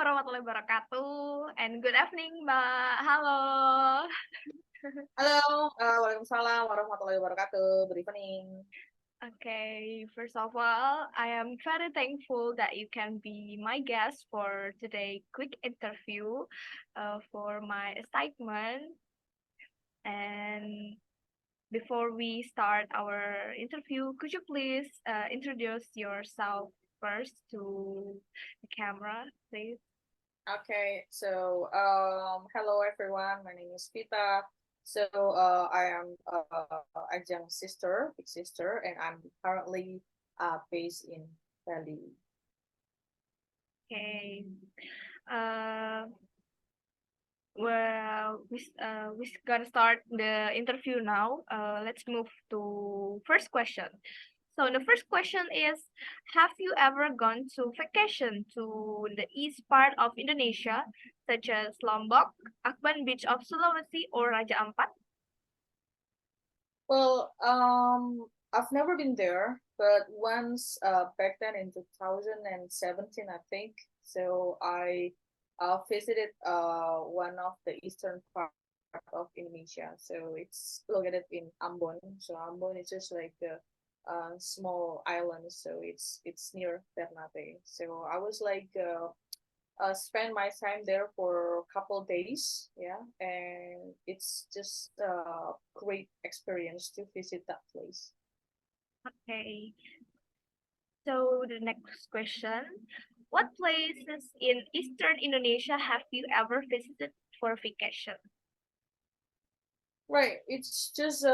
warahmatullahi wabarakatuh, and good evening, Mbak. Halo. Halo, Waalaikumsalam warahmatullahi wabarakatuh. Good evening. Okay, first of all, I am very thankful that you can be my guest for today quick interview for my assignment. And before we start our interview, could you please introduce yourself first to the camera, please? Okay, so hello everyone. My name is Vita. So I am Ajeng's sister, big sister, and I'm currently based in Bali. Okay. Uh, we're gonna start the interview now. Let's move to first question. So the first question is, have you ever gone to vacation to the east part of Indonesia, such as Lombok, Akban Beach of Sulawesi, or Raja Ampat? Well, I've never been there, but once back then in 2017, I think. So I visited one of the eastern part of Indonesia. So it's located in Ambon. So Ambon is just like a small island. So it's near Ternate. So I was like spend my time there for a couple days, yeah, and it's just a great experience to visit that place. Okay. So the next question, what places in eastern Indonesia have you ever visited for vacation? Right, it's just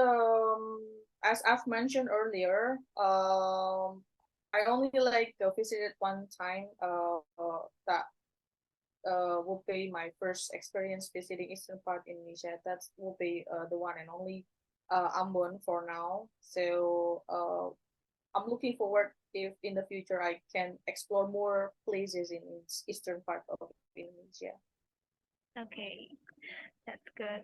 as I've mentioned earlier, I only like visited one time that will be my first experience visiting eastern part Indonesia. That will be the one and only Ambon for now. So I'm looking forward if in the future I can explore more places in eastern part of Indonesia. Okay, that's good.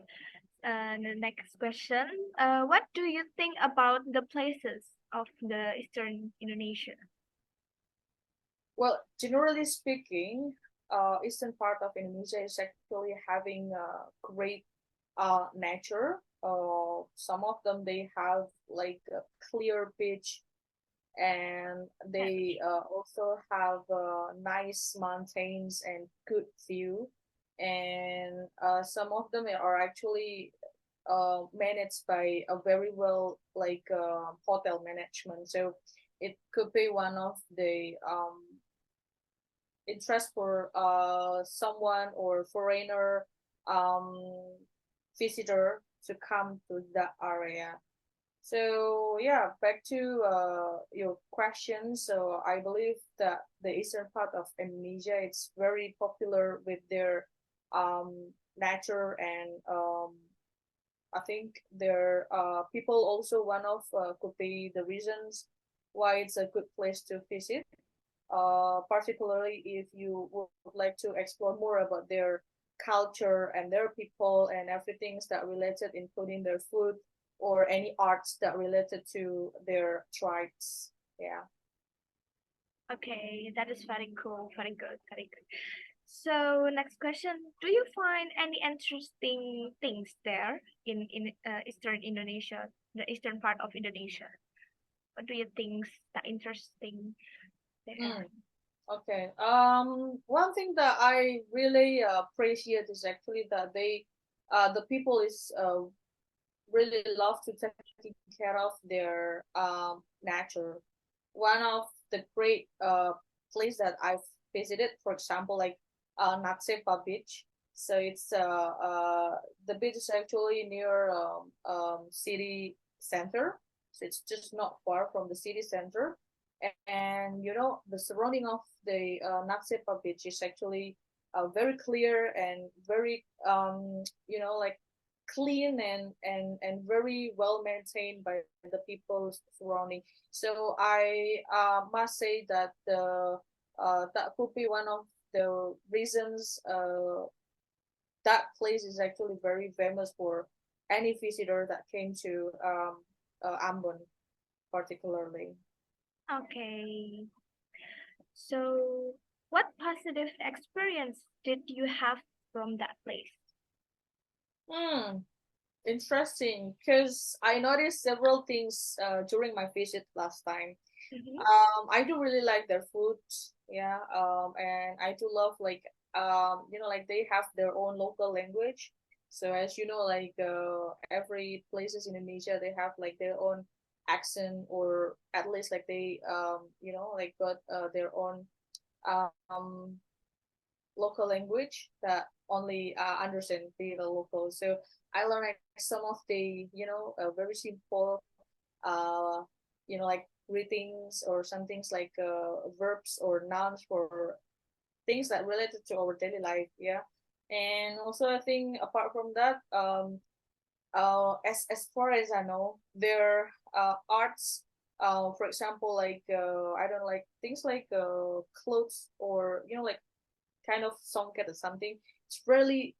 The next question, what do you think about the places of the eastern Indonesia? Well, generally speaking, eastern part of Indonesia is actually having great nature. Some of them they have like a clear beach, and they also have nice mountains and good view. And some of them are actually managed by a very well like hotel management. So it could be one of the interest for someone or foreigner um, visitor to come to that area. So yeah, back to your question. So I believe that the eastern part of Indonesia it's very popular with their nature, and I think their people also one of could be the reasons why it's a good place to visit. Particularly if you would like to explore more about their culture and their people and everything that related, including their food or any arts that related to their tribes. Yeah. Okay, that is very cool, very good, very good. So next question, do you find any interesting things there in eastern Indonesia, the eastern part of Indonesia? What do you think that interesting there? Mm, okay. One thing that I really appreciate is actually that the people is really love to take care of their nature. One of the great place that I've visited, for example, like Natsepa Beach. So it's the beach is actually near city center. So it's just not far from the city center, and you know the surrounding of the Natsepa Beach is actually very clear and very you know like clean and very well maintained by the people surrounding. So I must say that that could be one of the reasons that place is actually very famous for any visitor that came to Ambon particularly. Okay, so What positive experience did you have from that place? Hmm. Interesting, because I noticed several things during my visit last time. Mm-hmm. I do really like their food, yeah. And I do love like like they have their own local language. So as you know, like every places in Indonesia, they have like their own accent, or at least like they like got their own um local language that only understand the local. So I learned like some of the very simple uh like greetings or some things like verbs or nouns for things that related to our daily life. Yeah. And also I think apart from that, as far as I know, their arts, for example, like I don't like things like clothes, or like kind of songket or something. It's really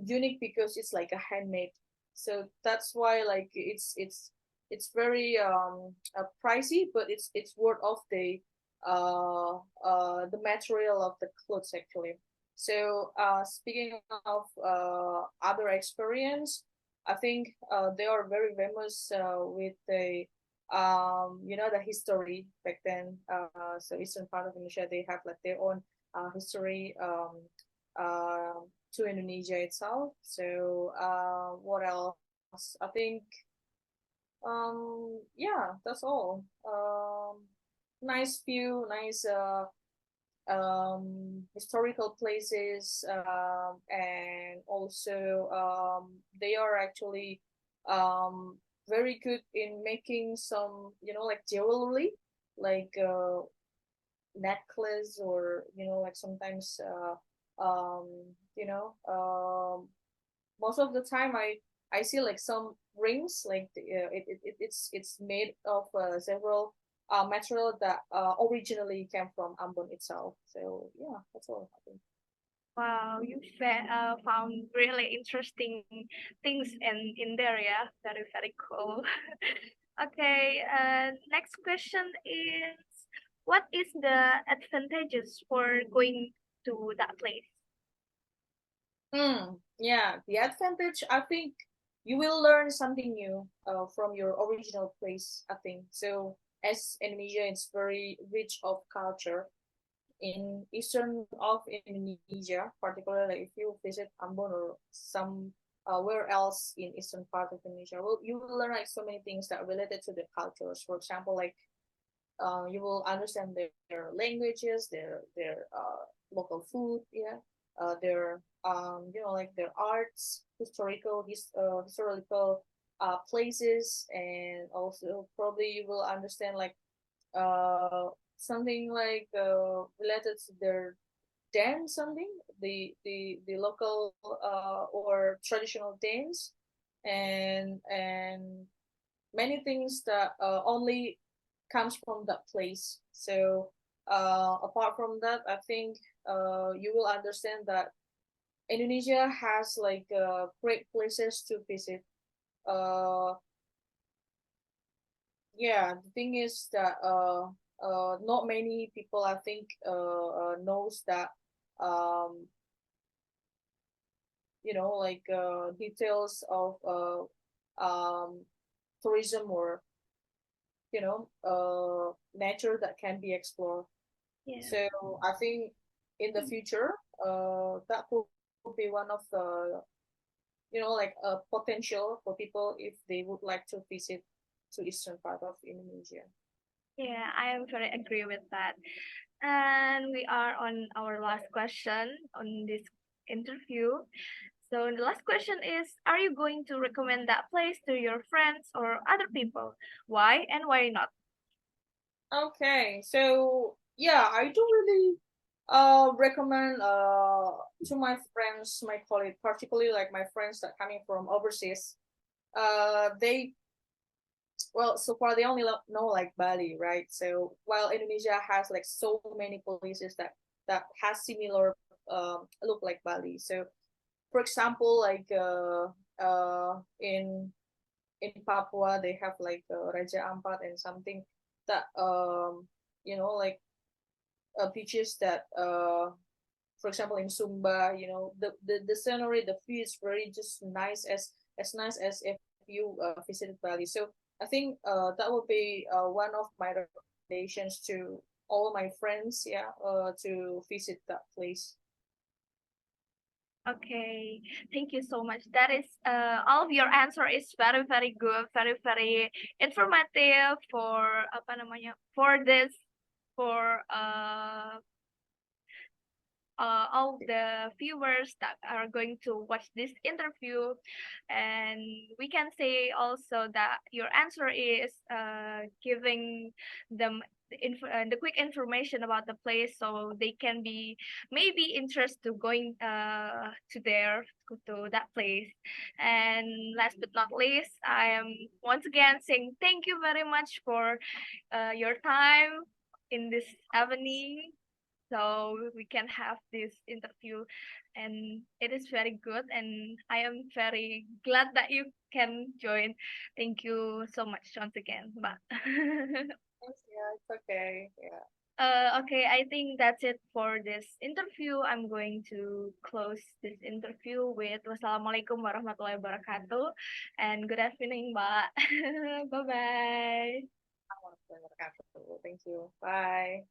unique because it's like a handmade. So that's why like it's very pricey, but it's worth of the material of the clothes actually. So speaking of other experience, I think they are very famous with the the history back then. So eastern part of Indonesia, they have like their own history to Indonesia itself. So what else? I think yeah, that's all. Nice view, nice historical places, and also they are actually very good in making some like jewelry, like necklace, or like sometimes you know most of the time I see like some rings, like it's made of several material that originally came from Ambon itself. So yeah, that's all I think. Wow, you found really interesting things in there, yeah. Very, very cool. Okay, next question is, what is the advantages for going to that place? Yeah, the advantage, I think you will learn something new from your original place, I think. So as Indonesia, it's very rich of culture in eastern of Indonesia, particularly like if you visit Ambon or some where else in eastern part of Indonesia, well, you will learn like so many things that are related to the cultures. For example, like you will understand their languages, their local food, yeah, their like their arts, historical places, and also probably you will understand like something like related to their dance, something the local or traditional dance, and many things that only comes from that place. So apart from that, I think you will understand that Indonesia has like great places to visit. uh yeah, the thing is that not many people, I think, knows that um like details of tourism, or nature that can be explored. Yeah. So I think in the future, that could be one of the like a potential for people if they would like to visit to eastern part of Indonesia. Yeah, I am very agree with that. And we are on our last question on this interview. So the last question is, are you going to recommend that place to your friends or other people? Why and why not? Okay, so yeah, I do really recommend to my friends, my colleagues, particularly like my friends that coming from overseas. They well, so far they only know like Bali, right? So while Indonesia has like so many places that has similar look like Bali. So for example, like in Papua, they have like Raja Ampat and something that like beaches that for example in Sumba, the scenery, the view is very just nice as if you visited Bali. So I think that would be one of my recommendations to all my friends, yeah, to visit that place. Okay, thank you so much. That is all of your answer is very very good, very very informative for apa namanya for this for all the viewers that are going to watch this interview. And we can say also that your answer is giving them the quick information about the place, so they can be maybe interested to going to that place. And last but not least, I am once again saying thank you very much for your time in this evening, so we can have this interview, and it is very good, and I am very glad that you can join. Thank you so much once again, Mbak. Yeah, it's okay. Yeah. Okay, I think that's it for this interview. I'm going to close this interview with wassalamualaikum warahmatullahi wabarakatuh and good evening, Mbak. Bye bye. Thank you. Bye.